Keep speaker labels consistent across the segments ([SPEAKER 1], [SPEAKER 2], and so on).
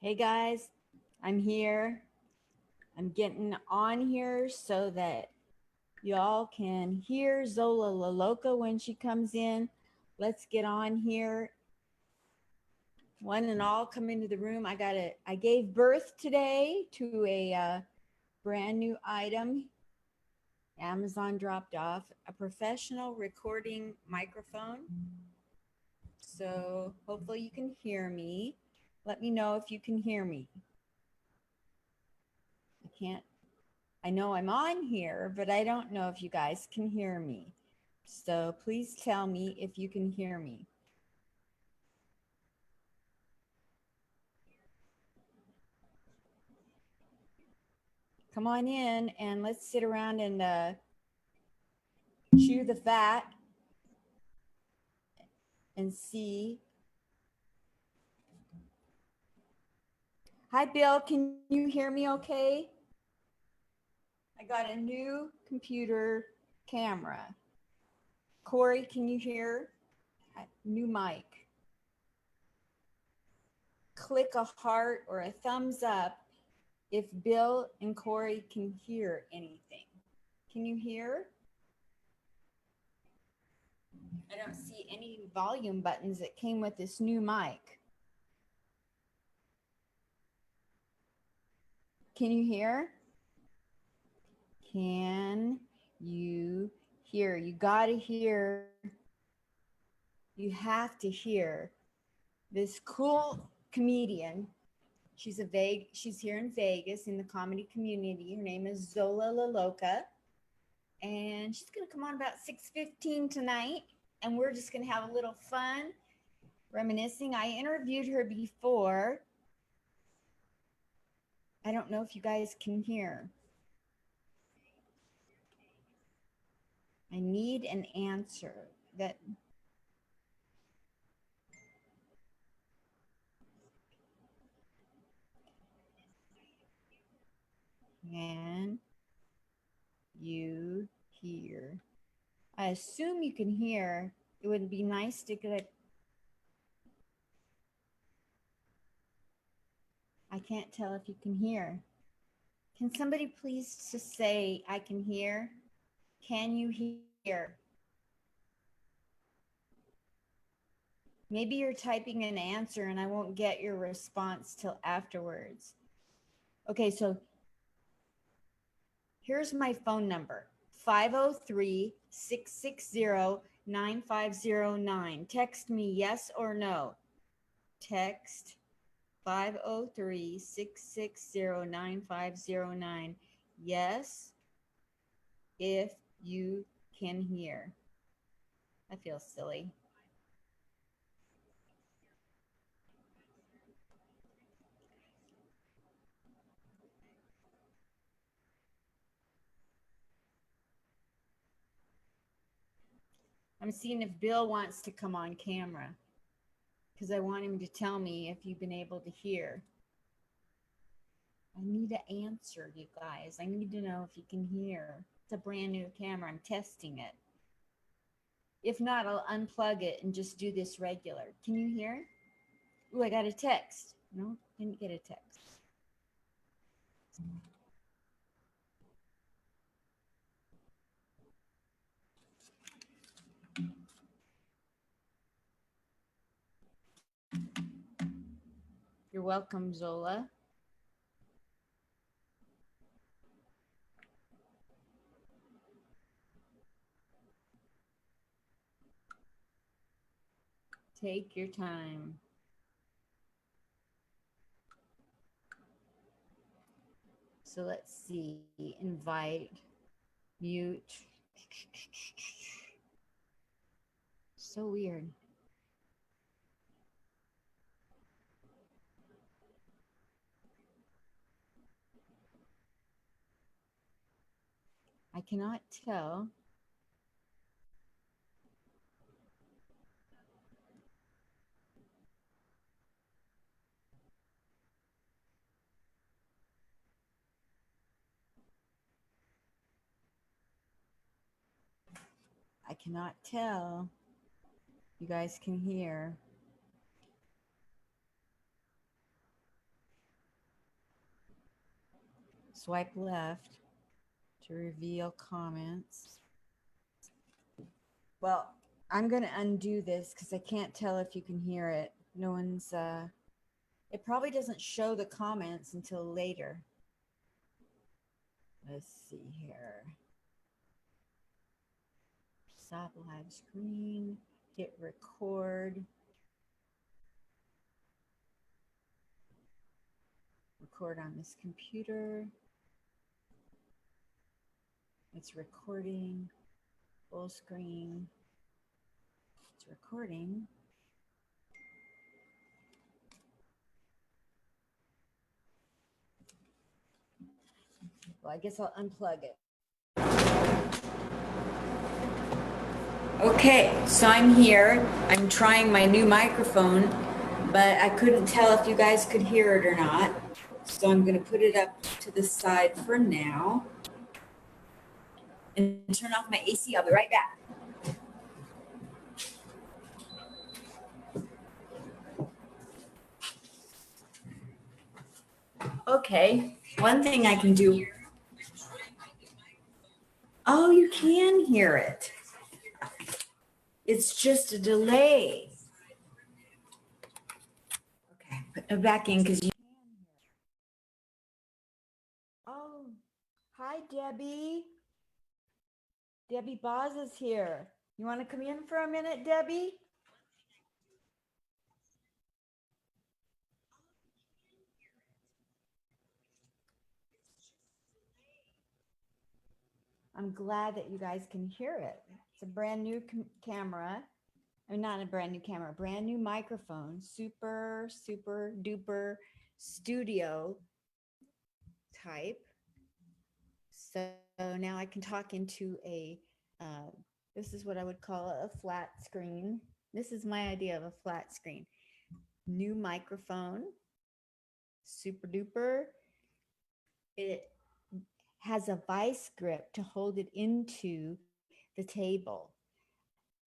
[SPEAKER 1] Hey guys, I'm here. I'm getting on here so that y'all can hear Zola La Loca when she comes in. Let's get on here. One and all come into the room. I gave birth today to a brand new item. Amazon dropped off a professional recording microphone. So hopefully you can hear me. Let me know if you can hear me. I can't. I know I'm on here, but I don't know if you guys can hear me. So please tell me if you can hear me. Come on in and let's sit around and chew the fat and see. Hi, Bill. Can you hear me okay? I got a new computer camera. Corey, can you hear? New mic. Click a heart or a thumbs up if Bill and Corey can hear anything. Can you hear? I don't see any volume buttons that came with this new mic. Can you hear? Can you hear? You got to hear. You have to hear this cool comedian. She's here in Vegas in the comedy community. Her name is Zola La Loca. And she's going to come on about 6:15 tonight. And we're just going to have a little fun reminiscing. I interviewed her before. I don't know if you guys can hear. I need an answer that can you hear? I assume you can hear. It would be nice to get. I can't tell if you can hear. Can somebody please just say I can hear? Can you hear? Maybe you're typing an answer and I won't get your response till afterwards. Okay, so here's my phone number, 503-660-9509. Text me yes or no. Text 503-660-9509. Yes, if you can hear. I feel silly. I'm seeing if Bill wants to come on camera because I want him to tell me if you've been able to hear. I need an answer, you guys. I need to know if you can hear. It's a brand new camera. I'm testing it. If not, I'll unplug it and just do this regular. Can you hear? Ooh, I got a text. No, didn't get a text. You're welcome, Zola. Take your time. So let's see. Invite, mute. So weird. I cannot tell. I cannot tell. You guys can hear. swipe left to reveal comments. Well, I'm going to undo this because I can't tell if you can hear it. No one's, it probably doesn't show the comments until later. Let's see here. Stop live screen, hit record. Record on this computer. It's recording, full screen. It's recording. Well, I guess I'll unplug it. Okay, so I'm here. I'm trying my new microphone, but I couldn't tell if you guys could hear it or not. So I'm going to put it up to the side for now and turn off my AC. I'll be right back. Okay, one thing I can do. Oh, you can hear it. It's just a delay. Okay, put it back in because you. Oh, hi, Debbie. Debbie Boz is here. You want to come in for a minute, Debbie? I'm glad that you guys can hear it. It's a brand new camera. Or not a brand new camera, brand new microphone, super duper studio type. So now I can talk into a, this is what I would call a flat screen. This is my idea of a flat screen. New microphone, super duper. It has a vice grip to hold it into the table.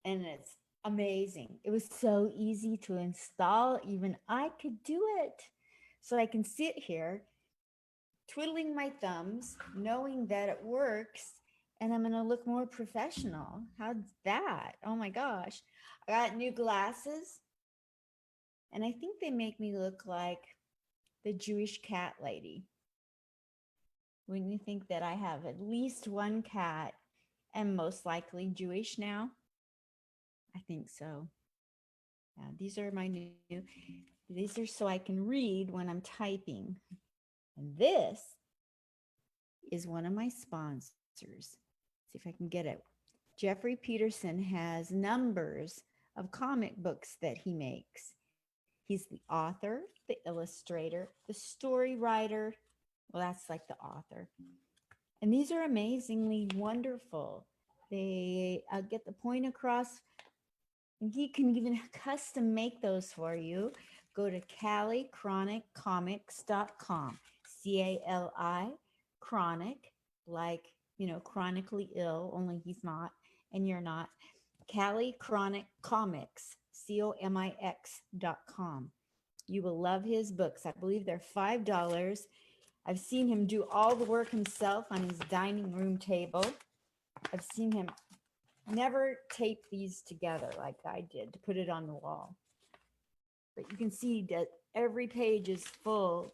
[SPEAKER 1] And it's amazing. It was so easy to install. Even I could do it. So I can sit here twiddling my thumbs, knowing that it works, and I'm going to look more professional. How's that? Oh my gosh. I got new glasses, and I think they make me look like the Jewish cat lady. When you think that I have at least one cat and most likely Jewish now? I think so. Yeah, these are my new, these are so I can read when I'm typing. And this is one of my sponsors. See if I can get it. Jeffrey Peterson has numbers of comic books that he makes. He's the author, the illustrator, the story writer. Well, that's like the author. And these are amazingly wonderful. They get the point across. And he can even custom make those for you. Go to CaliChronicComics.com. C-A-L-I, chronic, like, you know, chronically ill, only he's not, and you're not. Cali Chronic Comics, COMIX.com. You will love his books. I believe they're $5. I've seen him do all the work himself on his dining room table. I've seen him never tape these together like I did to put it on the wall. But you can see that every page is full.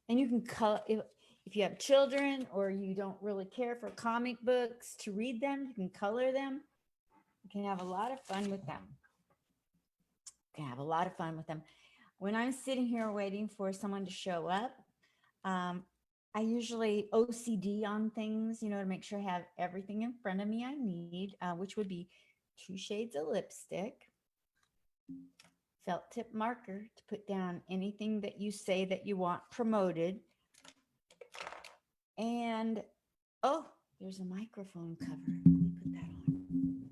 [SPEAKER 1] And you can color, if you have children or you don't really care for comic books to read them, you can color them. You can have a lot of fun with them. You can have a lot of fun with them. When I'm sitting here waiting for someone to show up, I usually OCD on things, you know, to make sure I have everything in front of me I need, which would be 2 shades of lipstick, felt tip marker to put down anything that you say that you want promoted. And, oh, there's a microphone cover. Let me put that on.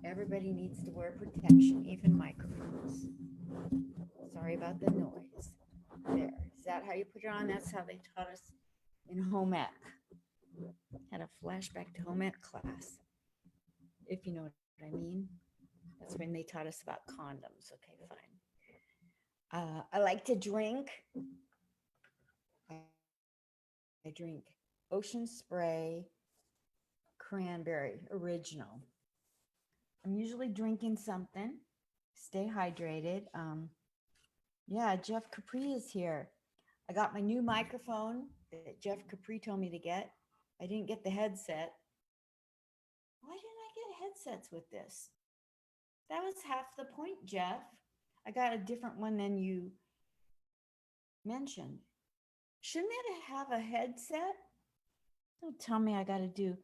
[SPEAKER 1] Everybody needs to wear protection, even microphones. Sorry about the noise. There. Is that how you put it on? That's how they taught us in home ec. Had a flashback to home ec class, if you know what I mean. That's when they taught us about condoms. Okay, fine. I like to drink. I drink Ocean Spray Cranberry Original. I'm usually drinking something. Stay hydrated. Yeah, Jeff Capri is here. I got my new microphone that Jeff Capri told me to get. I didn't get the headset. Why didn't I get headsets with this? That was half the point, Jeff. I got a different one than you mentioned. Shouldn't it have a headset? Don't tell me I got to do.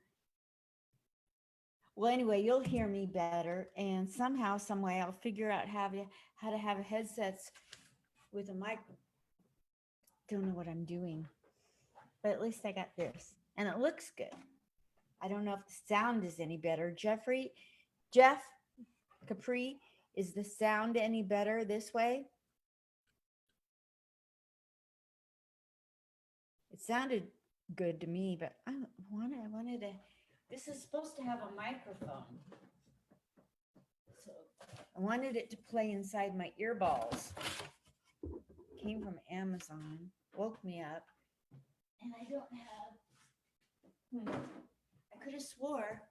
[SPEAKER 1] Well, anyway, you'll hear me better, and somehow, some way, I'll figure out how to have headsets with a mic. Don't know what I'm doing, but at least I got this, and it looks good. I don't know if the sound is any better. Jeff Capri, is the sound any better this way? It sounded good to me, but I wanted to. This is supposed to have a microphone, so I wanted it to play inside my earballs. Came from Amazon, woke me up, and I don't have. I could have swore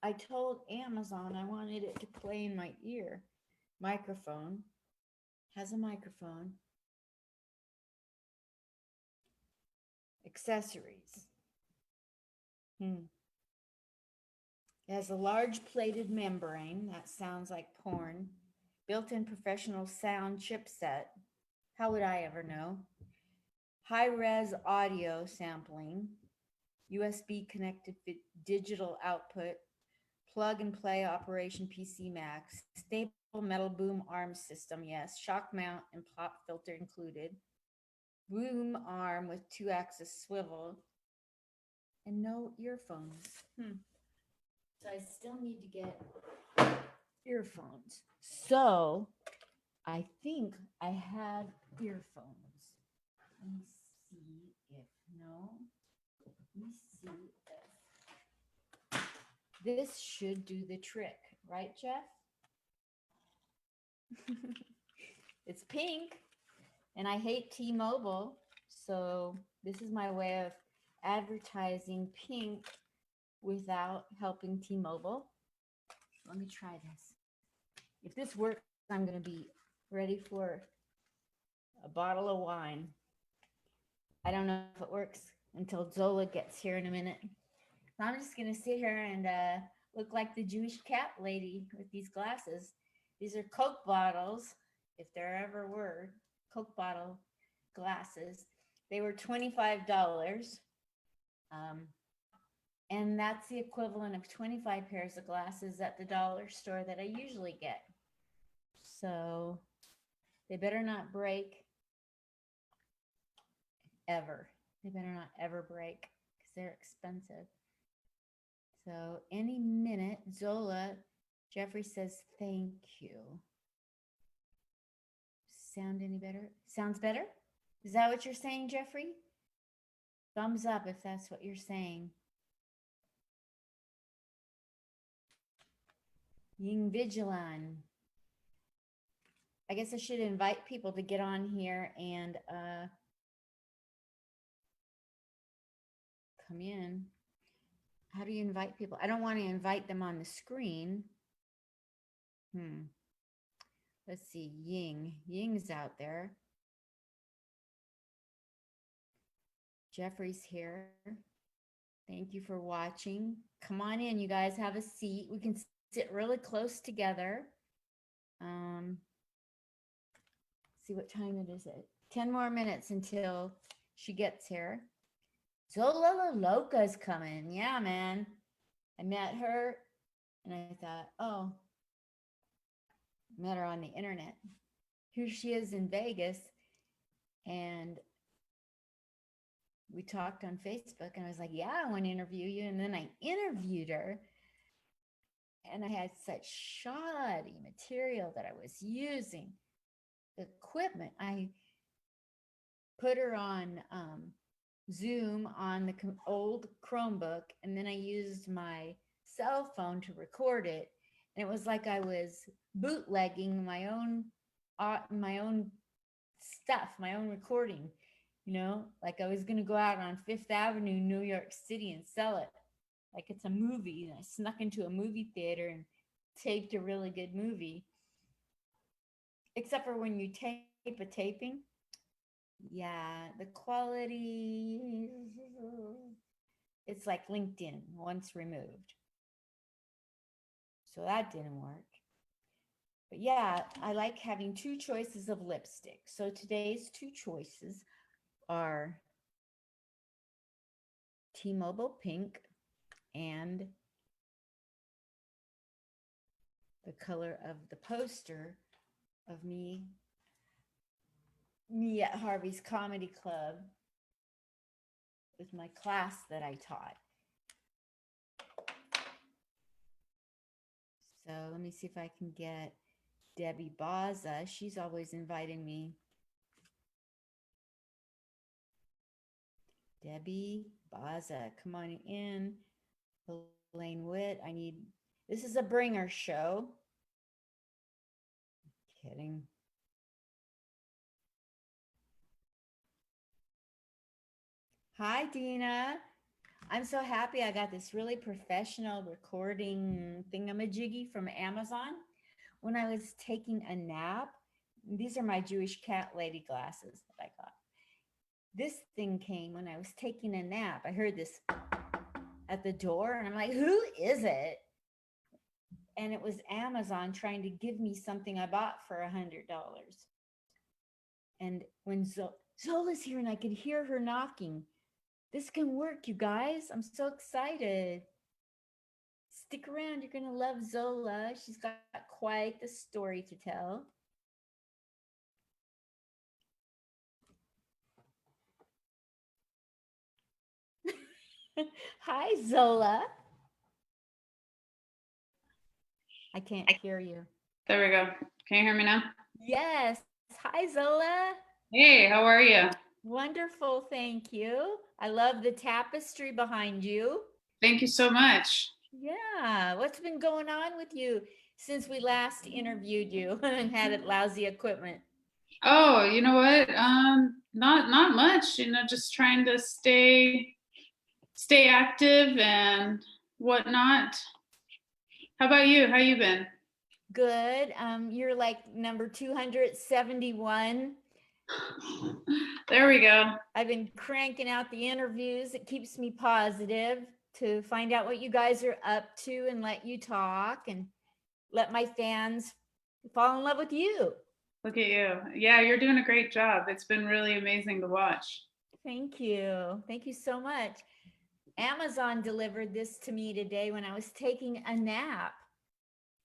[SPEAKER 1] I told Amazon I wanted it to play in my ear. Microphone has a microphone. Accessories. It has a large plated membrane. That sounds like porn. Built-in professional sound chipset. How would I ever know? High-res audio sampling. USB connected digital output. Plug and play operation PC Max. Stable metal boom arm system. Yes. Shock mount and pop filter included. Boom arm with 2-axis swivel. And no earphones. So I still need to get earphones. So I think I have earphones. Let me see if no. Let me see if this should do the trick, right, Jeff? It's pink, and I hate T-Mobile, so this is my way of advertising pink without helping T-Mobile. Let me try this. If this works, I'm going to be ready for a bottle of wine. I don't know if it works until Zola gets here in a minute. So I'm just going to sit here and look like the Jewish cat lady with these glasses. These are Coke bottles, if there ever were Coke bottle glasses. They were $25. And that's the equivalent of 25 pairs of glasses at the dollar store that I usually get. So they better not break ever. They better not ever break because they're expensive. So any minute, Zola, Jeffrey says, thank you. Sound any better? Sounds better? Is that what you're saying, Jeffrey? Thumbs up if that's what you're saying. Ying Vigilon. I guess I should invite people to get on here and come in. How do you invite people? I don't want to invite them on the screen. Let's see. Ying. Ying's out there. Jeffrey's here. Thank you for watching. Come on in, you guys. Have a seat. We can sit really close together. See what time it is. 10 more minutes until she gets here. Zola Loca's coming. Yeah, man. I met her and I thought, oh, met her on the internet. Here she is in Vegas. And we talked on Facebook and I was like, yeah, I want to interview you. And then I interviewed her and I had such shoddy material that I was using. The equipment, I put her on Zoom on the old Chromebook, and then I used my cell phone to record it. And it was like I was bootlegging my own stuff, my own recording. like I was going to go out on Fifth Avenue, New York City and sell it like it's a movie. And I snuck into a movie theater and taped a really good movie. Except for when you tape a taping. Yeah, the quality, it's like LinkedIn once removed. So that didn't work. But yeah, I like having two choices of lipstick. So today's two choices are T-Mobile Pink and the color of the poster of me at Harvey's Comedy Club with my class that I taught. So let me see if I can get Debbie Baza. She's always inviting me. Debbie Baza, come on in. Elaine Witt, this is a bringer show. Kidding. Hi, Dina. I'm so happy I got this really professional recording thingamajiggy from Amazon. When I was taking a nap, these are my Jewish cat lady glasses that I got. This thing came when I was taking a nap. I heard this at the door and I'm like, who is it? And it was Amazon trying to give me something I bought for $100. And when Zola's here and I could hear her knocking, this can work, you guys. I'm so excited. Stick around. You're going to love Zola. She's got quite the story to tell. Hi, Zola. I can't hear you.
[SPEAKER 2] There we go. Can you hear me now?
[SPEAKER 1] Yes. Hi, Zola.
[SPEAKER 2] Hey, how are you?
[SPEAKER 1] Wonderful. Thank you. I love the tapestry behind you.
[SPEAKER 2] Thank you so much.
[SPEAKER 1] Yeah. What's been going on with you since we last interviewed you and had lousy equipment?
[SPEAKER 2] Oh, you know what? Not much. Just trying to stay active and whatnot. How about you? How you been?
[SPEAKER 1] Good. You're like number 271.
[SPEAKER 2] There we go.
[SPEAKER 1] I've been cranking out the interviews. It keeps me positive to find out what you guys are up to and let you talk and let my fans fall in love with you.
[SPEAKER 2] Look at you. Yeah, you're doing a great job. It's been really amazing to watch.
[SPEAKER 1] Thank you. Thank you so much. Amazon delivered this to me today when I was taking a nap.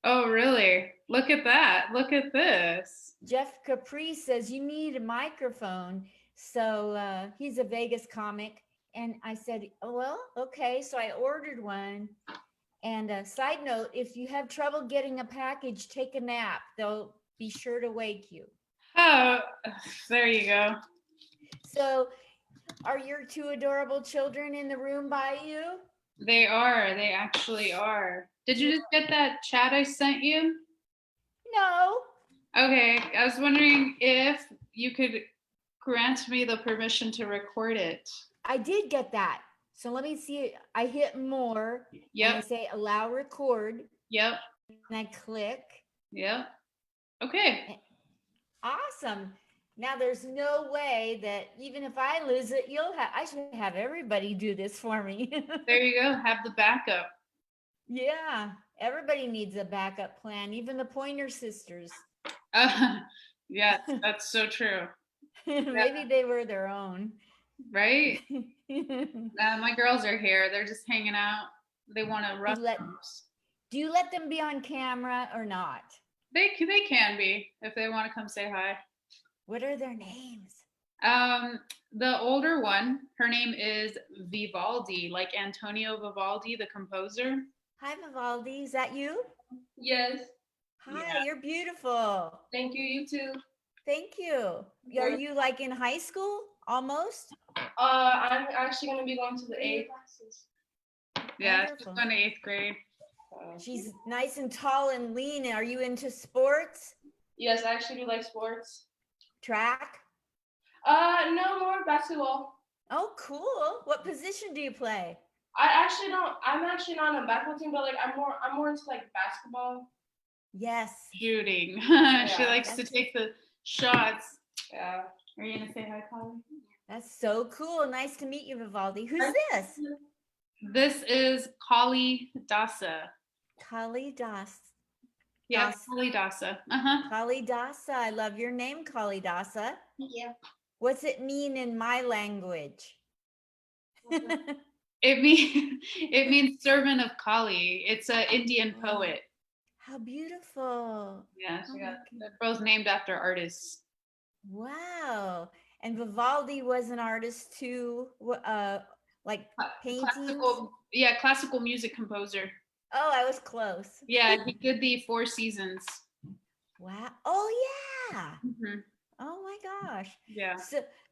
[SPEAKER 2] Oh, really? Look at that. Look at this.
[SPEAKER 1] Jeff Capri says you need a microphone. So he's a Vegas comic. And I said, oh, well, okay. So I ordered one. And a side note, if you have trouble getting a package, take a nap. They'll be sure to wake you.
[SPEAKER 2] Oh, there you go.
[SPEAKER 1] So are your two adorable children in the room by you?
[SPEAKER 2] They are. They actually are. Did you just get that chat I sent you?
[SPEAKER 1] No.
[SPEAKER 2] Okay, I was wondering if you could grant me the permission to record it.
[SPEAKER 1] I did get that. So let me see. I hit more.
[SPEAKER 2] Yep.
[SPEAKER 1] And I say allow record.
[SPEAKER 2] Yep.
[SPEAKER 1] And I click.
[SPEAKER 2] Yep. Okay.
[SPEAKER 1] Awesome. Now there's no way that even if I lose it, I should have everybody do this for me.
[SPEAKER 2] There you go. Have the backup.
[SPEAKER 1] Yeah. Everybody needs a backup plan, even the Pointer Sisters.
[SPEAKER 2] Yeah, that's so true.
[SPEAKER 1] Maybe they were their own.
[SPEAKER 2] Right? My girls are here. They're just hanging out. They want to run.
[SPEAKER 1] Do you let them be on camera or not?
[SPEAKER 2] They can be if they want to come say hi.
[SPEAKER 1] What are their names?
[SPEAKER 2] The older one, her name is Vivaldi, like Antonio Vivaldi, the composer.
[SPEAKER 1] Hi, Vivaldi. Is that you?
[SPEAKER 2] Yes.
[SPEAKER 1] Hi, yeah. You're beautiful.
[SPEAKER 2] Thank you. You too.
[SPEAKER 1] Thank you. Are you like in high school almost?
[SPEAKER 3] I'm actually going to be going to the 8th classes.
[SPEAKER 2] Yeah, she's going to 8th grade.
[SPEAKER 1] She's nice and tall and lean. Are you into sports?
[SPEAKER 3] Yes, I actually do like sports.
[SPEAKER 1] Track?
[SPEAKER 3] No more basketball.
[SPEAKER 1] Oh, cool. What position do you play?
[SPEAKER 3] I'm actually not on a basketball team, but like I'm more into like basketball.
[SPEAKER 1] Yes.
[SPEAKER 2] Shooting. She
[SPEAKER 3] Yeah.
[SPEAKER 2] likes to take the shots.
[SPEAKER 3] Yeah.
[SPEAKER 2] Are you gonna say hi, Polly?
[SPEAKER 1] That's so cool. Nice to meet you, Vivaldi. Who's this?
[SPEAKER 2] This is Kali Dasa.
[SPEAKER 1] Kali Das.
[SPEAKER 2] Yeah,
[SPEAKER 1] Das.
[SPEAKER 2] Kali Dasa. Uh-huh.
[SPEAKER 1] Kali Dasa. I love your name, Kali Dasa.
[SPEAKER 3] Yeah.
[SPEAKER 1] What's it mean in my language?
[SPEAKER 2] It means servant of Kali. It's an Indian poet.
[SPEAKER 1] How beautiful.
[SPEAKER 2] Yeah,
[SPEAKER 1] Oh
[SPEAKER 2] they're both named after artists.
[SPEAKER 1] Wow. And Vivaldi was an artist too, like paintings.
[SPEAKER 2] Classical music composer.
[SPEAKER 1] Oh, I was close.
[SPEAKER 2] Yeah, he did the Four Seasons.
[SPEAKER 1] Wow. Oh yeah.
[SPEAKER 2] Mhm.
[SPEAKER 1] Oh my gosh.
[SPEAKER 2] Yeah.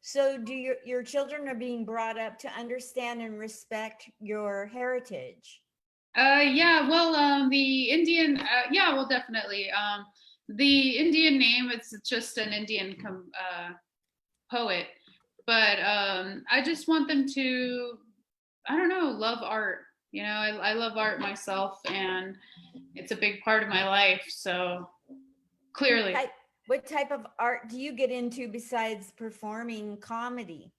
[SPEAKER 1] So do your children are being brought up to understand and respect your heritage?
[SPEAKER 2] Yeah, well, the Indian, yeah, well, definitely. The Indian name, it's just an Indian poet, but I just want them to, I don't know, love art. You know, I love art myself, and it's a big part of my life. So clearly.
[SPEAKER 1] What type of art do you get into besides performing comedy?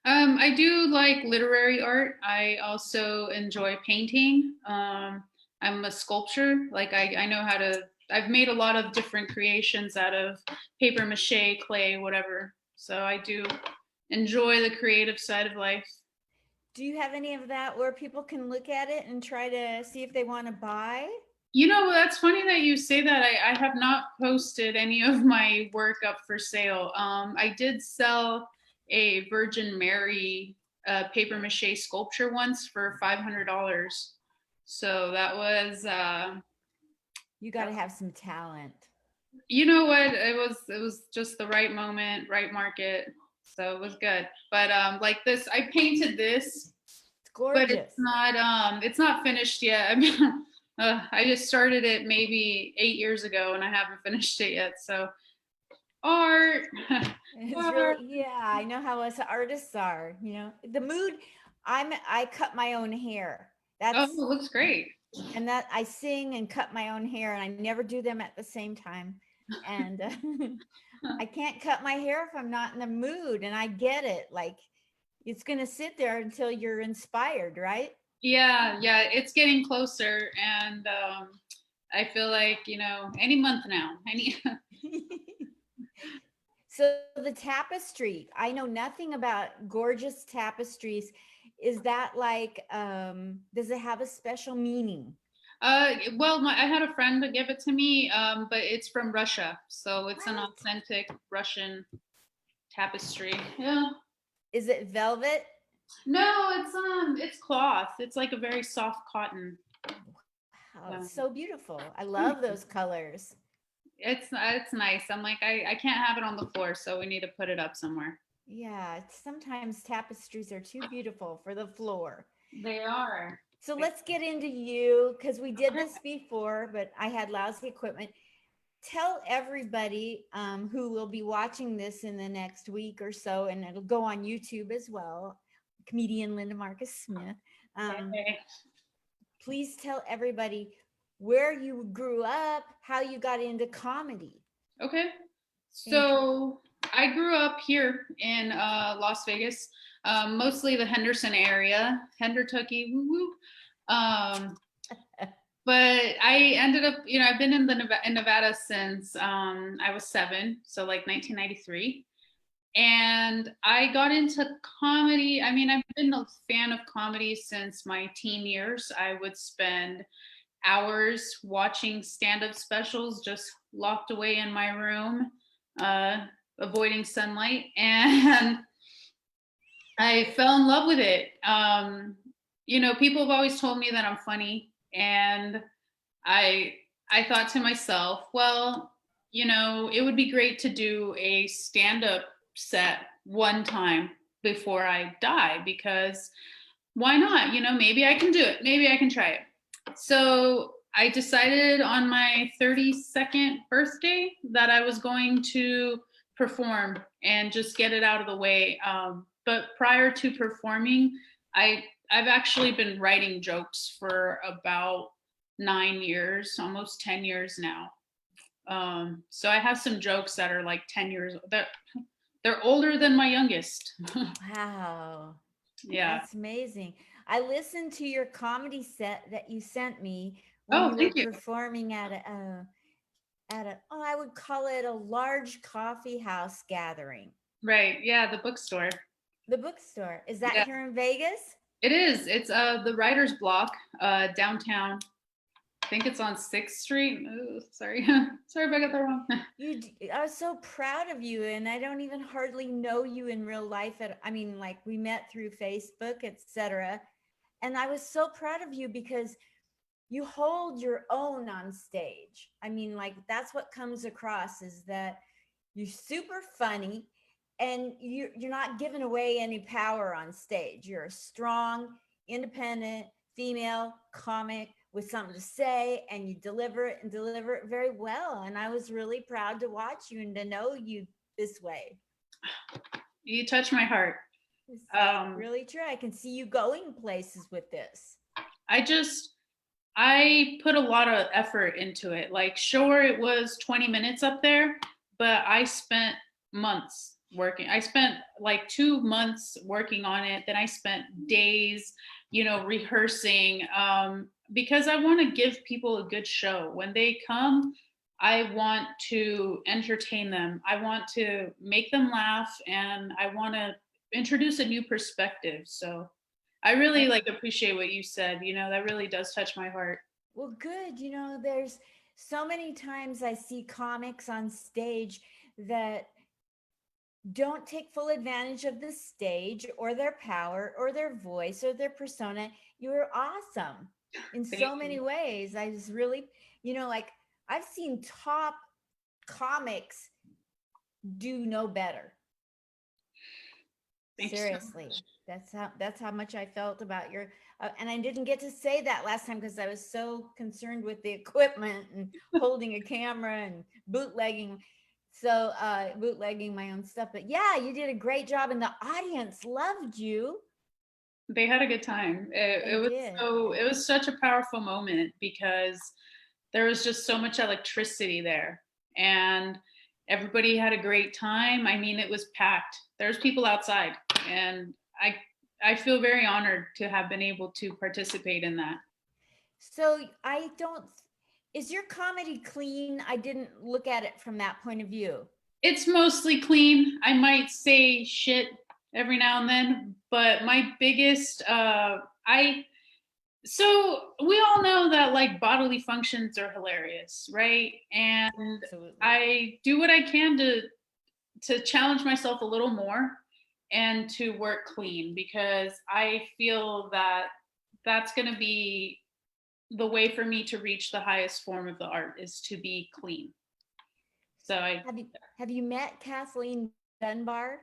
[SPEAKER 2] I do like literary art. I also enjoy painting. I'm a sculptor. Like I know how to, I've made a lot of different creations out of paper mache, clay, whatever. So I do enjoy the creative side of life.
[SPEAKER 1] Do you have any of that where people can look at it and try to see if they want to buy?
[SPEAKER 2] You know, that's funny that you say that. I have not posted any of my work up for sale. I did sell a Virgin Mary paper mache sculpture once for $500. So that was,
[SPEAKER 1] You got to have some talent.
[SPEAKER 2] you know what? It was just the right moment, right market. So it was good. But like this, I painted this.
[SPEAKER 1] It's gorgeous.
[SPEAKER 2] But it's not finished yet. I mean, I just started it maybe 8 years ago and I haven't finished it yet. So art.
[SPEAKER 1] It's really, yeah, I know how us artists are, you know, the mood. I cut my own hair.
[SPEAKER 2] Oh,
[SPEAKER 1] That's
[SPEAKER 2] it looks great.
[SPEAKER 1] and that I sing and cut my own hair and I never do them at the same time. And I can't cut my hair if I'm not in the mood, and I get it. Like it's going to sit there until you're inspired, right?
[SPEAKER 2] Yeah, it's getting closer, and I feel like, you know, any month now.
[SPEAKER 1] So the tapestry, I know nothing about gorgeous tapestries. Is that like, does it have a special meaning?
[SPEAKER 2] Well, I had a friend to give it to me, but it's from Russia, so it's an authentic Russian tapestry. Yeah.
[SPEAKER 1] Is it velvet?
[SPEAKER 2] No, it's cloth. It's like a very soft cotton.
[SPEAKER 1] Wow, it's so beautiful. I love those colors.
[SPEAKER 2] It's nice. I'm like, I can't have it on the floor, so we need to put it up somewhere.
[SPEAKER 1] Yeah, sometimes tapestries are too beautiful for the floor.
[SPEAKER 2] They are.
[SPEAKER 1] So let's get into you, because we did this before, but I had lousy equipment. Tell everybody who will be watching this in the next week or so, and it'll go on YouTube as well, comedian Linda Marcus Smith.
[SPEAKER 2] Okay.
[SPEAKER 1] Please tell everybody where you grew up, how you got into comedy.
[SPEAKER 2] Okay. So I grew up here in Las Vegas, mostly the Henderson area, Hendertucky, woo woo. But I ended up, you know, I've been in Nevada since I was 7, so like 1993. And I got into comedy. I mean, I've been a fan of comedy since my teen years. I would spend hours watching stand-up specials just locked away in my room, avoiding sunlight. And I fell in love with it. You know, people have always told me that I'm funny. And I thought to myself, well, you know, it would be great to do a stand-up set one time before I die, because why not? You know, maybe I can do it. Maybe I can try it. So I decided on my 32nd birthday that I was going to perform and just get it out of the way. But prior to performing, I've actually been writing jokes for about 9 years, almost 10 years now. So I have some jokes that are like 10 years, they're older than my youngest.
[SPEAKER 1] Wow.
[SPEAKER 2] Yeah.
[SPEAKER 1] That's amazing. I listened to your comedy set that you sent me when
[SPEAKER 2] Oh,
[SPEAKER 1] you were
[SPEAKER 2] thank you.
[SPEAKER 1] performing at a oh, I would call it a large coffee house gathering.
[SPEAKER 2] Right. Yeah. The bookstore.
[SPEAKER 1] The bookstore. Is that
[SPEAKER 2] Yeah,
[SPEAKER 1] here in Vegas?
[SPEAKER 2] it is. It's the writer's block downtown. I think it's on 6th Street. Oh, sorry. Sorry if I got that wrong.
[SPEAKER 1] I was so proud of you, and I don't even hardly know you in real life. I mean, like we met through Facebook, etc. And I was so proud of you because you hold your own on stage. I mean, like that's what comes across is that you're super funny and you're not giving away any power on stage. You're a strong, independent female comic with something to say, and you deliver it and deliver it very well. And I was really proud to watch you and to know you this way.
[SPEAKER 2] You touch my heart.
[SPEAKER 1] It's really true. I can see you going places with this.
[SPEAKER 2] I put a lot of effort into it. Like, sure, it was 20 minutes up there, but I spent months working. I spent like 2 months working on it. Then I spent days, rehearsing, because I want to give people a good show. When they come, I want to entertain them. I want to make them laugh, and I want to introduce a new perspective. So I really appreciate what you said. That really does touch my heart.
[SPEAKER 1] Well, good. There's so many times I see comics on stage that don't take full advantage of the stage or their power or their voice or their persona. You're awesome in so many ways. I was really, like I've seen top comics do no better. Seriously. That's how much I felt about your and I didn't get to say that last time because I was so concerned with the equipment and holding a camera and bootlegging my own stuff. But yeah, you did a great job and the audience loved you.
[SPEAKER 2] They had a good time. It was such a powerful moment because there was just so much electricity there, and everybody had a great time. I mean, it was packed. There's people outside, and I feel very honored to have been able to participate in that.
[SPEAKER 1] So is your comedy clean? I didn't look at it from that point of view.
[SPEAKER 2] It's mostly clean. I might say shit every now and then, but my biggest, so we all know that like bodily functions are hilarious, right? And
[SPEAKER 1] Absolutely.
[SPEAKER 2] I do what I can to challenge myself a little more and to work clean, because I feel that that's going to be the way for me to reach the highest form of the art, is to be clean. So
[SPEAKER 1] have you met Kathleen Dunbar?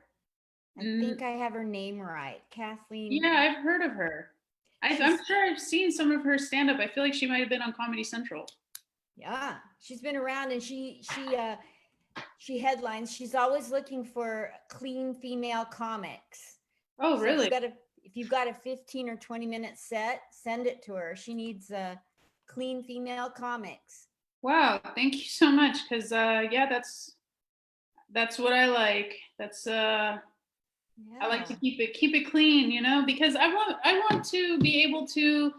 [SPEAKER 1] I think I have her name right. Kathleen.
[SPEAKER 2] Yeah, I've heard of her. I'm sure I've seen some of her stand up. I feel like she might have been on Comedy Central.
[SPEAKER 1] Yeah, she's been around, and she headlines. She's always looking for clean female comics.
[SPEAKER 2] Oh, really?
[SPEAKER 1] If you've got a 15 or 20-minute set, send it to her. She needs clean female comics.
[SPEAKER 2] Wow, thank you so much. Because yeah, that's what I like. I like to keep it clean, because I want to be able to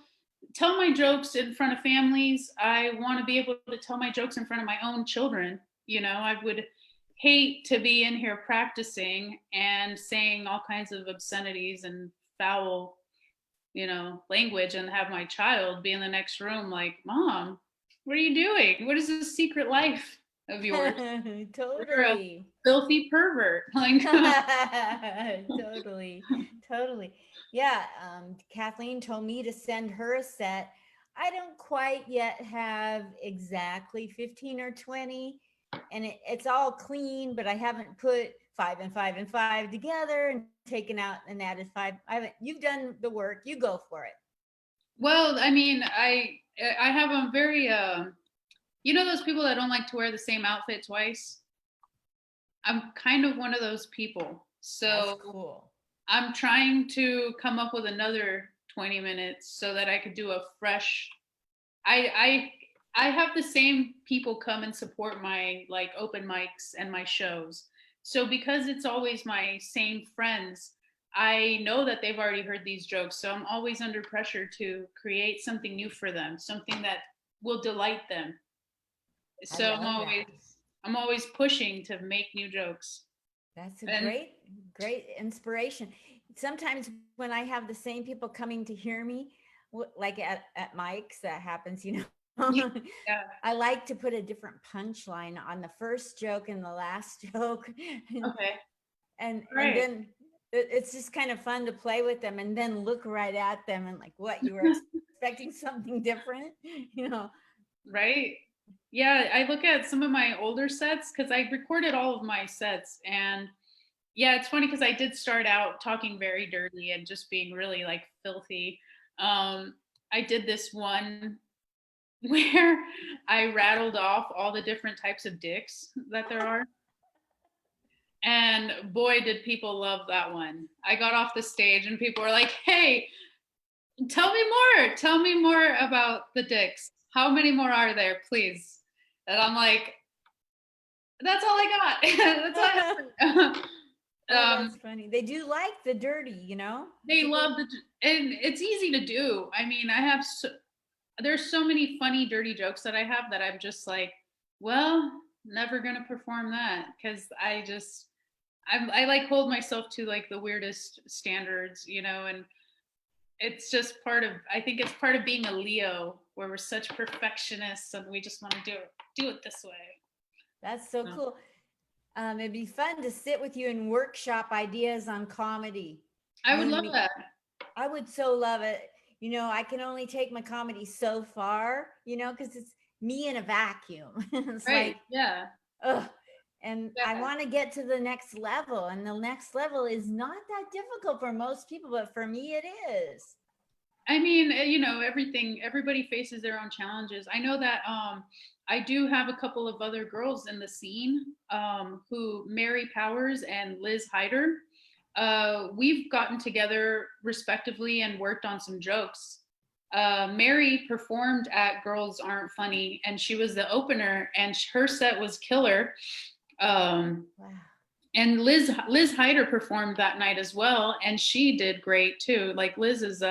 [SPEAKER 2] tell my jokes in front of families. I want to be able to tell my jokes in front of my own children. I would hate to be in here practicing and saying all kinds of obscenities and foul, language, and have my child be in the next room like, Mom, what are you doing? What is this secret life of yours?
[SPEAKER 1] Totally.
[SPEAKER 2] You're a filthy pervert. Like,
[SPEAKER 1] totally. Yeah. Kathleen told me to send her a set. I don't quite yet have exactly 15 or 20, and it's all clean, but I haven't put 5 and 5 and 5 together and taken out and added 5. You've done the work. You go for it.
[SPEAKER 2] Well, I mean, I have a very those people that don't like to wear the same outfit twice. I'm kind of one of those people.
[SPEAKER 1] That's
[SPEAKER 2] So
[SPEAKER 1] cool.
[SPEAKER 2] I'm trying to come up with another 20 minutes so that I could do a fresh. I have the same people come and support my like open mics and my shows. So because it's always my same friends, I know that they've already heard these jokes. So I'm always under pressure to create something new for them, something that will delight them.
[SPEAKER 1] I
[SPEAKER 2] So
[SPEAKER 1] love that.
[SPEAKER 2] I'm always pushing to make new jokes.
[SPEAKER 1] That's a
[SPEAKER 2] And
[SPEAKER 1] great inspiration. Sometimes when I have the same people coming to hear me, like at Mike's, that happens, you know.
[SPEAKER 2] yeah,
[SPEAKER 1] I like to put a different punchline on the first joke and the last joke. And
[SPEAKER 2] okay,
[SPEAKER 1] and
[SPEAKER 2] right.
[SPEAKER 1] then it's just kind of fun to play with them and then look right at them and like, what, you were expecting something different, you know.
[SPEAKER 2] Right. Yeah, I look at some of my older sets because I recorded all of my sets. And yeah, it's funny because I did start out talking very dirty and just being really like filthy. I did this one where I rattled off all the different types of dicks that there are. And boy, did people love that one. I got off the stage and people were like, hey, tell me more. Tell me more about the dicks. How many more are there, please? And I'm like, that's all I got. That's all I got.
[SPEAKER 1] Oh, that's funny. They do like the dirty, you know?
[SPEAKER 2] They
[SPEAKER 1] People,
[SPEAKER 2] love and it's easy to do. I mean, there's so many funny dirty jokes that I have that I'm just like, well, never gonna perform that because I like hold myself to like the weirdest standards, you know, and it's just part of I think it's part of being a Leo where we're such perfectionists and we just want to do it this way.
[SPEAKER 1] that's so
[SPEAKER 2] So,
[SPEAKER 1] cool. It'd be fun to sit with you and workshop ideas on comedy.
[SPEAKER 2] I
[SPEAKER 1] You
[SPEAKER 2] would
[SPEAKER 1] and
[SPEAKER 2] love
[SPEAKER 1] me.
[SPEAKER 2] that.
[SPEAKER 1] I would so love it. You know, I can only take my comedy so far, you know, because it's me in a vacuum. It's
[SPEAKER 2] Right.
[SPEAKER 1] like,
[SPEAKER 2] Yeah.
[SPEAKER 1] ugh. And I
[SPEAKER 2] Yeah.
[SPEAKER 1] want to get to the next level. And the next level is not that difficult for most people, but for me, it is.
[SPEAKER 2] I mean, you know, everybody faces their own challenges. I know that I do have a couple of other girls in the scene who Mary Powers and Liz Hyder. We've gotten together respectively and worked on some jokes. Mary performed at Girls Aren't Funny, and she was the opener, and her set was killer. Um,
[SPEAKER 1] Wow.
[SPEAKER 2] and Liz Hyder performed that night as well, and she did great too. Like Liz is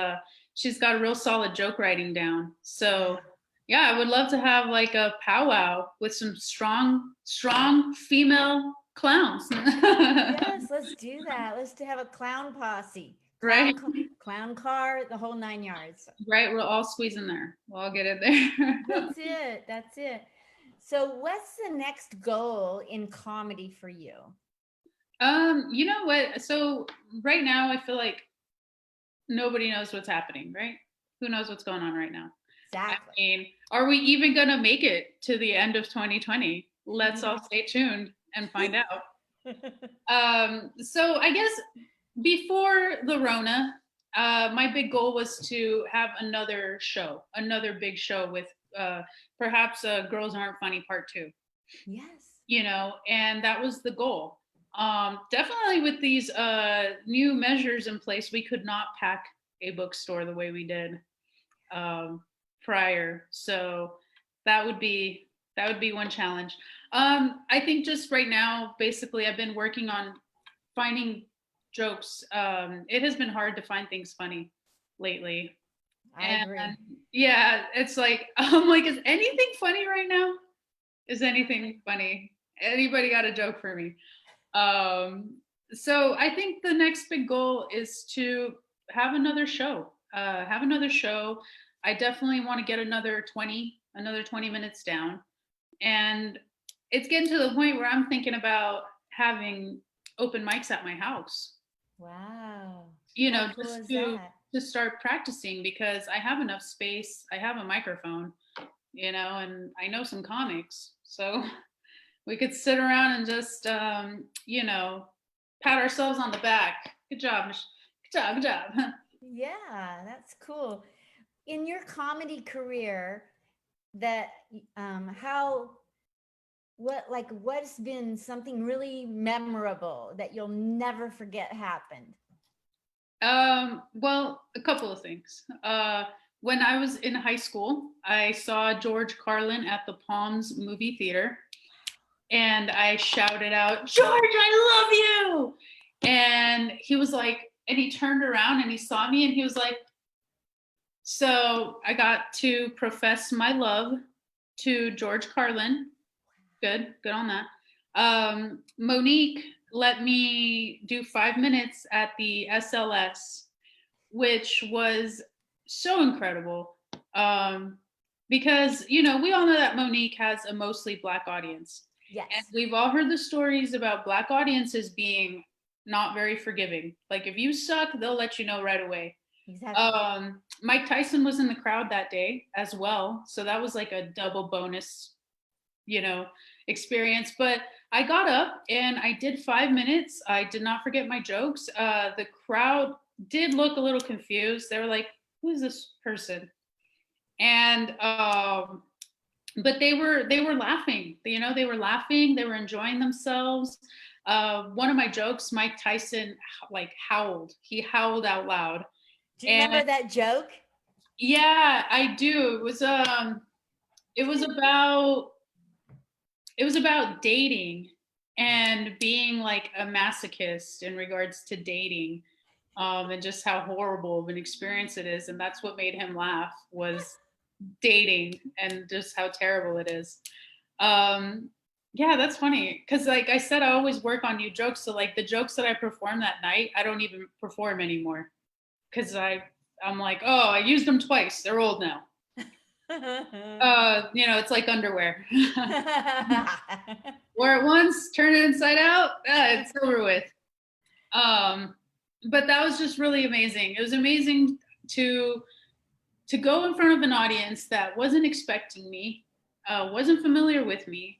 [SPEAKER 2] she's got a real solid joke writing down. So
[SPEAKER 1] Wow.
[SPEAKER 2] yeah, I would love to have like a powwow with some strong female clowns.
[SPEAKER 1] Yes, let's do that. Let's to have a clown posse,
[SPEAKER 2] Right,
[SPEAKER 1] clown car, the whole 9 yards.
[SPEAKER 2] right. We'll all squeeze in there. We'll all get in there.
[SPEAKER 1] That's it. That's it. So, what's the next goal in comedy for you?
[SPEAKER 2] You know what? So right now, I feel like nobody knows what's happening. Right? Who knows what's going on right now? I
[SPEAKER 1] Exactly.
[SPEAKER 2] mean, are we even going to make it to the end of 2020? Let's all stay tuned and find out. So I guess before the Rona, my big goal was to have another big show with perhaps Girls Aren't Funny Part 2,
[SPEAKER 1] Yes.
[SPEAKER 2] you know, and that was the goal. Definitely with these new measures in place, we could not pack a bookstore the way we did um, prior. So that would be one challenge. I think just right now, basically, I've been working on finding jokes. It has been hard to find things funny lately,
[SPEAKER 1] I
[SPEAKER 2] and
[SPEAKER 1] agree.
[SPEAKER 2] yeah, it's like I'm like, is anything funny right now? Is anything funny? Anybody got a joke for me? Um, so I think the next big goal is to have another show. Have another show. I definitely want to get another 20 minutes down. And it's getting to the point where I'm thinking about having open mics at my house,
[SPEAKER 1] Wow.
[SPEAKER 2] you
[SPEAKER 1] How
[SPEAKER 2] know,
[SPEAKER 1] cool
[SPEAKER 2] just
[SPEAKER 1] is that?
[SPEAKER 2] to start practicing because I have enough space. I have a microphone, you know, and I know some comics. So we could sit around and just you know, pat ourselves on the back. Good job, good job, good job.
[SPEAKER 1] Yeah, that's cool. In your comedy career, that how what's been something really memorable that you'll never forget happened?
[SPEAKER 2] Well, a couple of things. When I was in high school, I saw George Carlin at the Palms movie theater, and I shouted out, "George, I love you!" And he was like, and he turned around and he saw me and he was like, so I got to profess my love to George Carlin. Good on that. Monique let me do 5 minutes at the SLS, which was so incredible. Because, we all know that Monique has a mostly Black audience.
[SPEAKER 1] Yes.
[SPEAKER 2] And we've all heard the stories about Black audiences being not very forgiving. Like if you suck, they'll let you know right away.
[SPEAKER 1] Exactly.
[SPEAKER 2] Mike Tyson was in the crowd that day as well. So that was like a double bonus, experience. But I got up and I did 5 minutes. I did not forget my jokes. The crowd did look a little confused. They were like, who is this person? And but they were laughing. They were laughing. They were enjoying themselves. One of my jokes, Mike Tyson like howled. He howled out loud.
[SPEAKER 1] Do you remember that joke?
[SPEAKER 2] Yeah, I do. It was about dating and being like a masochist in regards to dating, and just how horrible of an experience it is. And that's what made him laugh, was dating and just how terrible it is. Yeah, that's funny. Cause like I said, I always work on new jokes. So like the jokes that I performed that night, I don't even perform anymore. Cause I'm like, oh, I used them twice. They're old now. It's like underwear. Wear it once, turn it inside out, it's over with. But that was just really amazing. It was amazing to go in front of an audience that wasn't expecting me, wasn't familiar with me,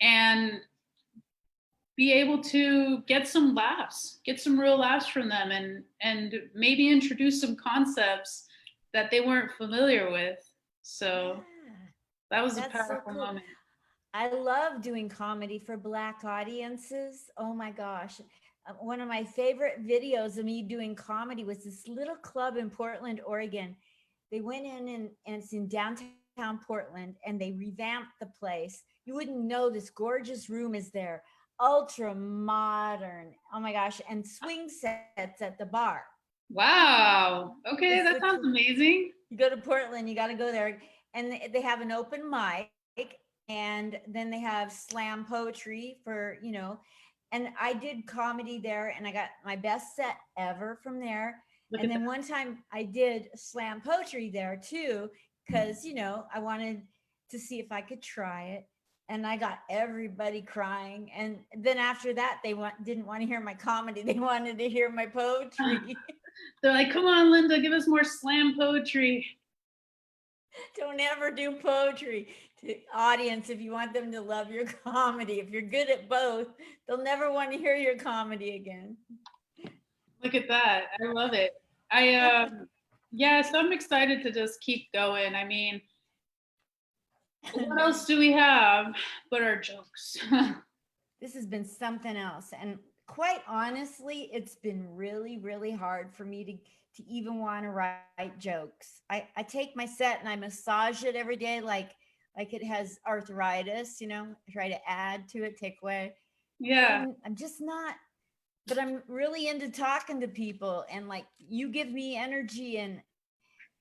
[SPEAKER 2] and be able to get some laughs, get some real laughs from them, and maybe introduce some concepts that they weren't familiar with. So that was a powerful moment.
[SPEAKER 1] I love doing comedy for Black audiences. Oh my gosh. One of my favorite videos of me doing comedy was this little club in Portland, Oregon. They went in and it's in downtown Portland, and they revamped the place. You wouldn't know this gorgeous room is there. Ultra modern. Oh my gosh. And swing sets at the bar.
[SPEAKER 2] Wow. Okay, that sounds amazing.
[SPEAKER 1] You go to Portland, you got to go there. And they have an open mic, and then they have slam poetry for, and I did comedy there, and I got my best set ever from there. And then one time I did slam poetry there too, because, I wanted to see if I could try it. And I got everybody crying. And then after that, they didn't want to hear my comedy. They wanted to hear my poetry.
[SPEAKER 2] They're like, come on, Linda, give us more slam poetry.
[SPEAKER 1] Don't ever do poetry to audience if you want them to love your comedy. If you're good at both, they'll never want to hear your comedy again.
[SPEAKER 2] Look at that. I love it. So I'm excited to just keep going. I mean, what else do we have but our jokes?
[SPEAKER 1] This has been something else. And quite honestly, it's been really, really hard for me to even want to write jokes. I take my set and I massage it every day like it has arthritis, try to add to it, take away.
[SPEAKER 2] Yeah.
[SPEAKER 1] I'm just not, but I'm really into talking to people, and like you give me energy and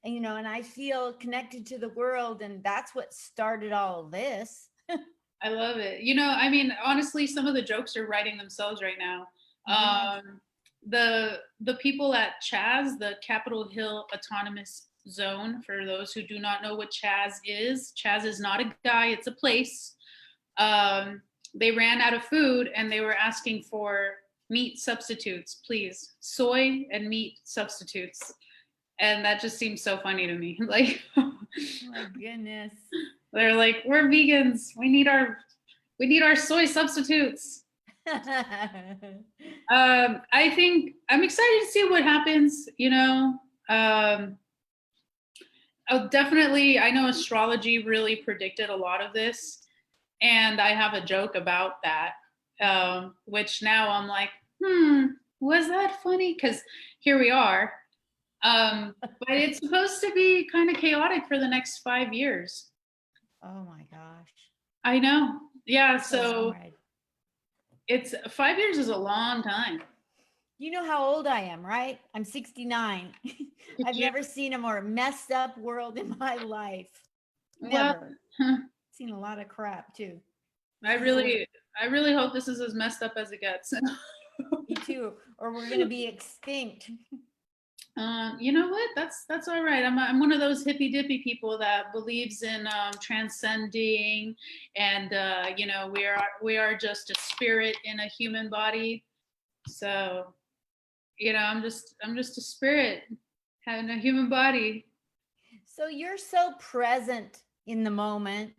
[SPEAKER 1] and I feel connected to the world, and that's what started all of this.
[SPEAKER 2] I love it. I mean, honestly, some of the jokes are writing themselves right now. Yes. The people at CHAZ, the Capitol Hill Autonomous Zone, for those who do not know what CHAZ is not a guy, it's a place. They ran out of food and they were asking for meat substitutes, please. Soy and meat substitutes. And that just seems so funny to me. Like,
[SPEAKER 1] oh my goodness.
[SPEAKER 2] They're like, we're vegans. We need our soy substitutes. I think I'm excited to see what happens. Definitely, I know astrology really predicted a lot of this. And I have a joke about that, which now I'm like, was that funny? Because here we are. But it's supposed to be kind of chaotic for the next 5 years.
[SPEAKER 1] Oh my gosh.
[SPEAKER 2] I know. Yeah.
[SPEAKER 1] So
[SPEAKER 2] So
[SPEAKER 1] hard.
[SPEAKER 2] it's 5 years is a long time.
[SPEAKER 1] You know how old I am, right? I'm 69. I've
[SPEAKER 2] Yeah.
[SPEAKER 1] never seen a more messed up world in my life.
[SPEAKER 2] Well,
[SPEAKER 1] Never. Seen a lot of crap too.
[SPEAKER 2] I really hope this is as messed up as it gets.
[SPEAKER 1] Me too. Or we're gonna be extinct.
[SPEAKER 2] You know what? That's all right. I'm one of those hippy dippy people that believes in transcending, and we are just a spirit in a human body. So I'm just a spirit having a human body.
[SPEAKER 1] So you're so present in the moment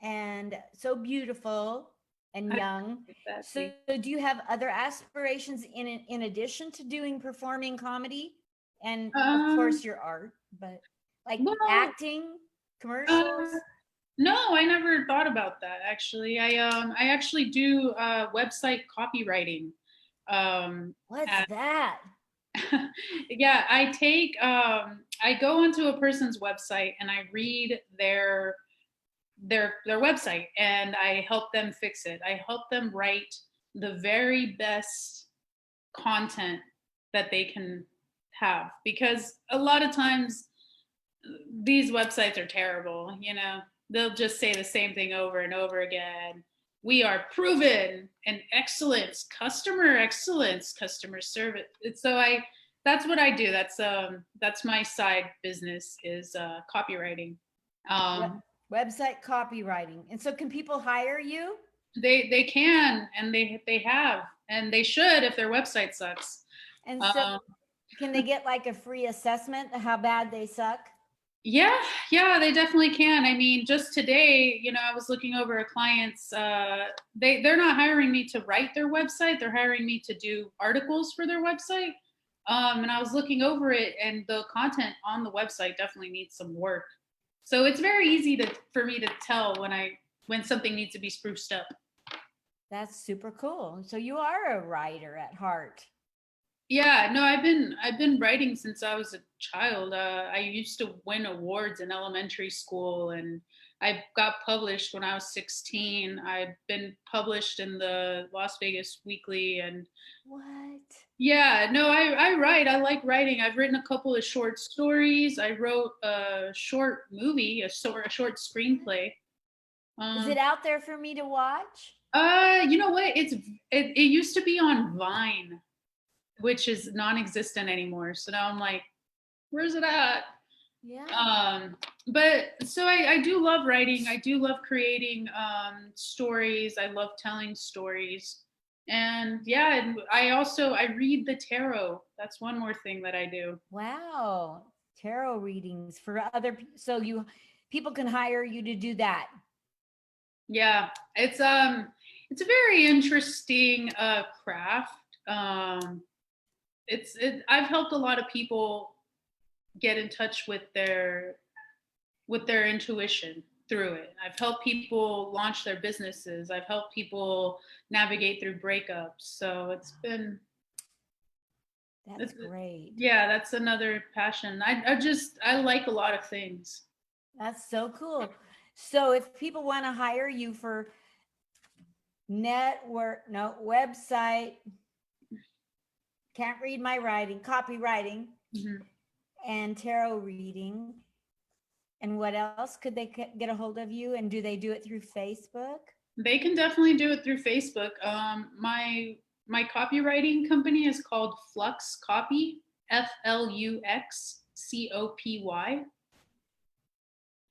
[SPEAKER 1] and so beautiful and
[SPEAKER 2] I
[SPEAKER 1] young.
[SPEAKER 2] like that,
[SPEAKER 1] So
[SPEAKER 2] too.
[SPEAKER 1] do you have other aspirations in addition to doing performing comedy and of
[SPEAKER 2] Um,
[SPEAKER 1] course your art, but like
[SPEAKER 2] well,
[SPEAKER 1] acting,
[SPEAKER 2] uh,
[SPEAKER 1] commercials?
[SPEAKER 2] no, I never thought about that actually. I actually do website copywriting. Um,
[SPEAKER 1] What's that?
[SPEAKER 2] yeah, I go onto a person's website and I read their website and I help them fix it. I help them write the very best content that they can have, because a lot of times these websites are terrible, they'll just say the same thing over and over again. We are proven in excellence, customer service. So that's what I do. That's my side business is copywriting. um
[SPEAKER 1] Website copywriting. And so can people hire you?
[SPEAKER 2] they can, and they have, and they should if their website sucks.
[SPEAKER 1] And so
[SPEAKER 2] um
[SPEAKER 1] can they get like a free assessment of how bad they suck?
[SPEAKER 2] Yeah, yeah, they definitely can. I mean, just today, I was looking over a client's. They're not hiring me to write their website. They're hiring me to do articles for their website. And I was looking over it, and the content on the website definitely needs some work. So it's very easy for me to tell when something needs to be spruced up.
[SPEAKER 1] That's super cool. So you are a writer at heart.
[SPEAKER 2] Yeah, no, I've been writing since I was a child. I used to win awards in elementary school, and I got published when I was 16. I've been published in the Las Vegas Weekly, and
[SPEAKER 1] What?
[SPEAKER 2] yeah, no, I write. I like writing. I've written a couple of short stories. I wrote a short movie, a short screenplay.
[SPEAKER 1] Is
[SPEAKER 2] Um,
[SPEAKER 1] it out there for me to watch?
[SPEAKER 2] you know what? It used to be on Vine, which is non-existent anymore. So now I'm like, where's it at?
[SPEAKER 1] Yeah.
[SPEAKER 2] But so I do love writing. I do love creating stories. I love telling stories. And yeah, and I read the tarot. That's one more thing that I do.
[SPEAKER 1] Wow. Tarot readings for other so people can hire you to do that.
[SPEAKER 2] Yeah, it's a very interesting craft. I've helped a lot of people get in touch with their intuition through it. I've helped people launch their businesses. I've helped people navigate through breakups. So
[SPEAKER 1] That's great.
[SPEAKER 2] yeah, that's another passion. I like a lot of things.
[SPEAKER 1] That's so cool. So if people want to hire you for website, can't read my writing, copywriting,
[SPEAKER 2] Mhm.
[SPEAKER 1] and tarot reading. And what else could they get a hold of you? And do they do it through Facebook?
[SPEAKER 2] They can definitely do it through Facebook. My copywriting company is called Flux Copy, FLUXCOPY,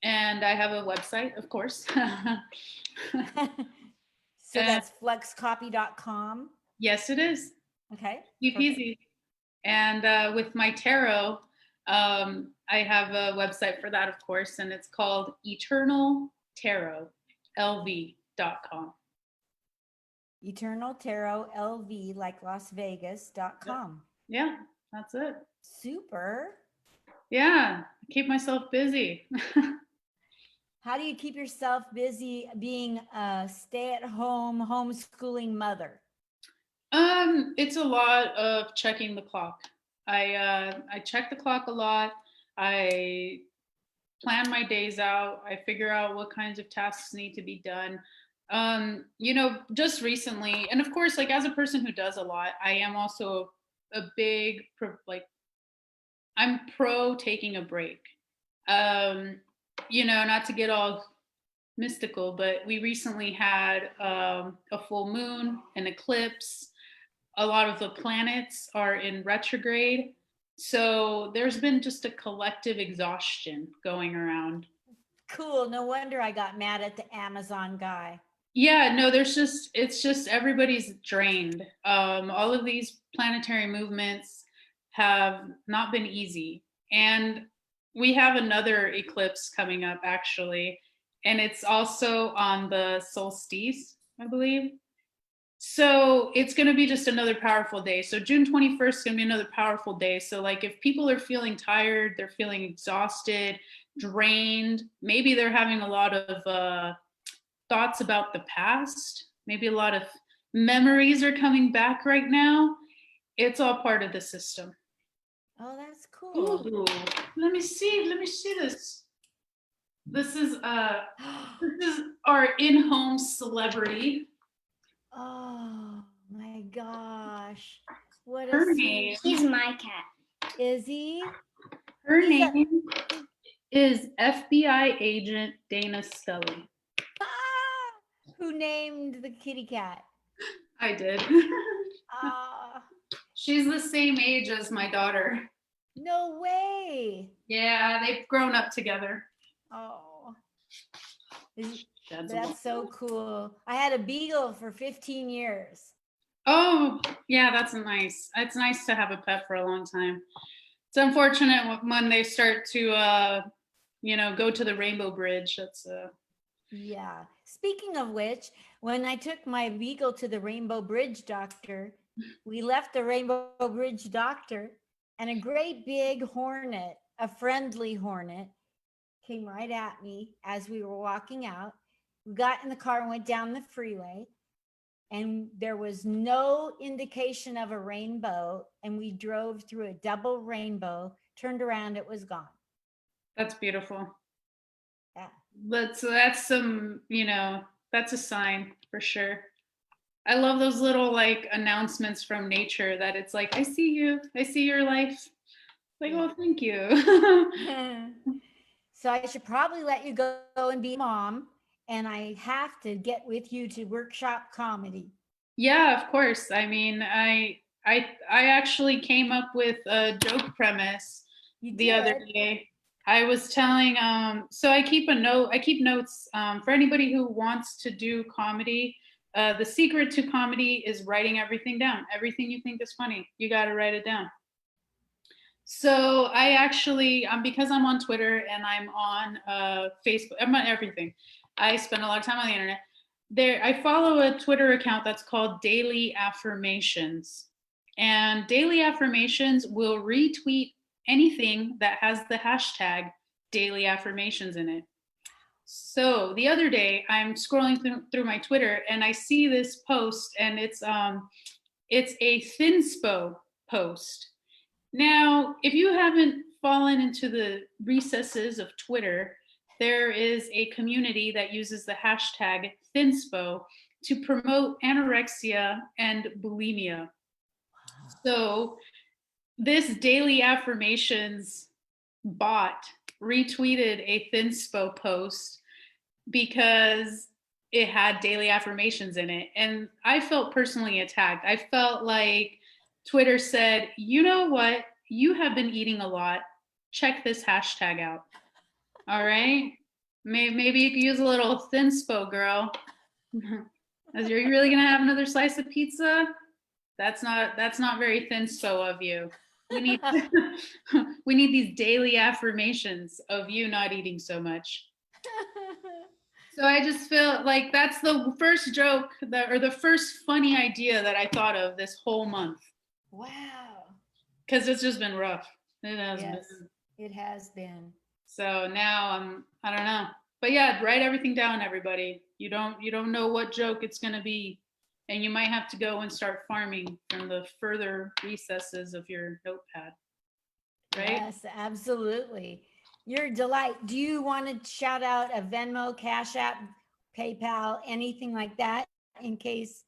[SPEAKER 2] and I have a website, of course.
[SPEAKER 1] So that's fluxcopy.com.
[SPEAKER 2] Yes, it is.
[SPEAKER 1] Okay.
[SPEAKER 2] Easy peasy. And with my tarot, I have a website for that, of course, and it's called eternaltarotlv.com.
[SPEAKER 1] Eternal Tarot LV, like Las Vegas.com.
[SPEAKER 2] Yeah, that's it.
[SPEAKER 1] Super.
[SPEAKER 2] Yeah, keep myself busy.
[SPEAKER 1] How do you keep yourself busy being a stay-at-home homeschooling mother?
[SPEAKER 2] It's a lot of checking the clock. I check the clock a lot. I plan my days out. I figure out what kinds of tasks need to be done. Just recently, and of course, like as a person who does a lot, I am also a big I'm pro taking a break. Not to get all mystical, but we recently had a full moon, an eclipse. A lot of the planets are in retrograde. So there's been just a collective exhaustion going around.
[SPEAKER 1] Cool. No wonder I got mad at the Amazon guy.
[SPEAKER 2] Yeah, no, it's just everybody's drained. All of these planetary movements have not been easy. And we have another eclipse coming up actually, and it's also on the solstice, I believe. So it's going to be just another powerful day. So June 21st is going to be another powerful day. So like if people are feeling tired, they're feeling exhausted, drained, maybe they're having a lot of thoughts about the past, maybe a lot of memories are coming back right now. It's all part of the system.
[SPEAKER 1] Oh, that's cool.
[SPEAKER 2] Ooh, let me see this. This is our in-home celebrity.
[SPEAKER 1] Oh my gosh. What a
[SPEAKER 2] Her
[SPEAKER 1] sweet.
[SPEAKER 2] name,
[SPEAKER 4] He's my cat.
[SPEAKER 1] Is he?
[SPEAKER 2] her
[SPEAKER 1] He's a-
[SPEAKER 2] name is FBI agent Dana Scully.
[SPEAKER 1] Who named the kitty cat?
[SPEAKER 2] I did.
[SPEAKER 1] Ah,
[SPEAKER 2] She's the same age as my daughter.
[SPEAKER 1] no way.
[SPEAKER 2] Yeah, they've grown up together.
[SPEAKER 1] Oh,
[SPEAKER 2] That's
[SPEAKER 1] that's so cool. I had a beagle for 15 years.
[SPEAKER 2] Oh, yeah, that's nice. It's nice to have a pet for a long time. It's unfortunate when they start to, go to the Rainbow Bridge. That's
[SPEAKER 1] Yeah. Speaking of which, when I took my beagle to the Rainbow Bridge doctor, we left the Rainbow Bridge doctor, and a great big hornet, a friendly hornet, came right at me as we were walking out. We got in the car and went down the freeway, and there was no indication of a rainbow. And we drove through a double rainbow, turned around, it was gone.
[SPEAKER 2] that's beautiful.
[SPEAKER 1] Yeah.
[SPEAKER 2] That's some, that's a sign for sure. I love those little like announcements from nature that it's like, I see you, I see your life. Like,
[SPEAKER 1] Yeah.
[SPEAKER 2] oh, thank you.
[SPEAKER 1] So I should probably let you go and be a mom, and I have to get with you to workshop comedy.
[SPEAKER 2] Yeah, of course. I mean, I actually came up with a joke premise
[SPEAKER 1] You
[SPEAKER 2] the other
[SPEAKER 1] did?
[SPEAKER 2] day. I was telling so I keep notes for anybody who wants to do comedy. The secret to comedy is writing everything down. Everything you think is funny, you got to write it down. So I actually, because I'm on Twitter and I'm on Facebook, I'm on everything. I spend a lot of time on the internet. I follow a Twitter account that's called Daily Affirmations. And Daily Affirmations will retweet anything that has the hashtag Daily Affirmations in it. So the other day, I'm scrolling through my Twitter and I see this post, and it's a thinspo post. Now, if you haven't fallen into the recesses of Twitter, there is a community that uses the hashtag thinspo to promote anorexia and bulimia. So this daily affirmations bot retweeted a thinspo post because it had daily affirmations in it. And I felt personally attacked. I felt like Twitter said, you know what? You have been eating a lot. Check this hashtag out. All right. Maybe you could use a little thinspo, girl. Are you really gonna have another slice of pizza? That's not very thinspo of you. We need we need these daily affirmations of you not eating so much. So I just feel like that's the first joke or the first funny idea that I thought of this whole month.
[SPEAKER 1] Wow.
[SPEAKER 2] Because it's just been rough. It has
[SPEAKER 1] Yes,
[SPEAKER 2] been.
[SPEAKER 1] it has been.
[SPEAKER 2] So now I don't know. But yeah, write everything down, everybody. You don't know what joke it's gonna be. And you might have to go and start farming from the further recesses of your notepad. Right?
[SPEAKER 1] Yes, absolutely. You're a delight. Do you want to shout out a Venmo, Cash App, PayPal, anything like that in case,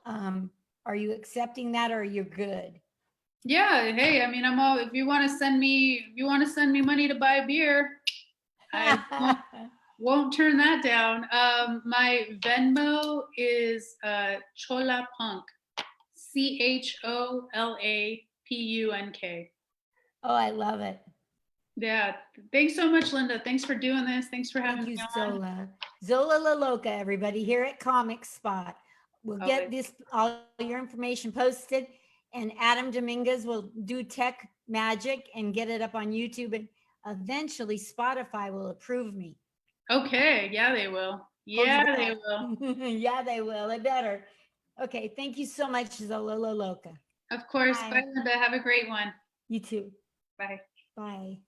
[SPEAKER 1] are you accepting that or you're good?
[SPEAKER 2] Yeah, hey, I mean, I'm all, if you want to send me money to buy a beer, I won't turn that down. My Venmo is Chola Punk, CHOLAPUNK.
[SPEAKER 1] Oh, I love it.
[SPEAKER 2] Yeah, thanks so much, Linda. Thanks for doing this. Thanks for having
[SPEAKER 1] Thank you,
[SPEAKER 2] me on.
[SPEAKER 1] Zola. Zola La Loca, everybody, here at Comic Spot. We'll get
[SPEAKER 2] Always.
[SPEAKER 1] this, all your information posted, and Adam Dominguez will do tech magic and get it up on YouTube, and eventually Spotify will approve me.
[SPEAKER 2] Okay, yeah, they will.
[SPEAKER 1] Hold you
[SPEAKER 2] Yeah, they
[SPEAKER 1] back.
[SPEAKER 2] will.
[SPEAKER 1] Yeah, they will. They better. Okay, thank you so much, Zola La Loca.
[SPEAKER 2] Of course.
[SPEAKER 1] Bye.
[SPEAKER 2] Bye, Linda. Have a great one.
[SPEAKER 1] You too.
[SPEAKER 2] Bye.
[SPEAKER 1] Bye.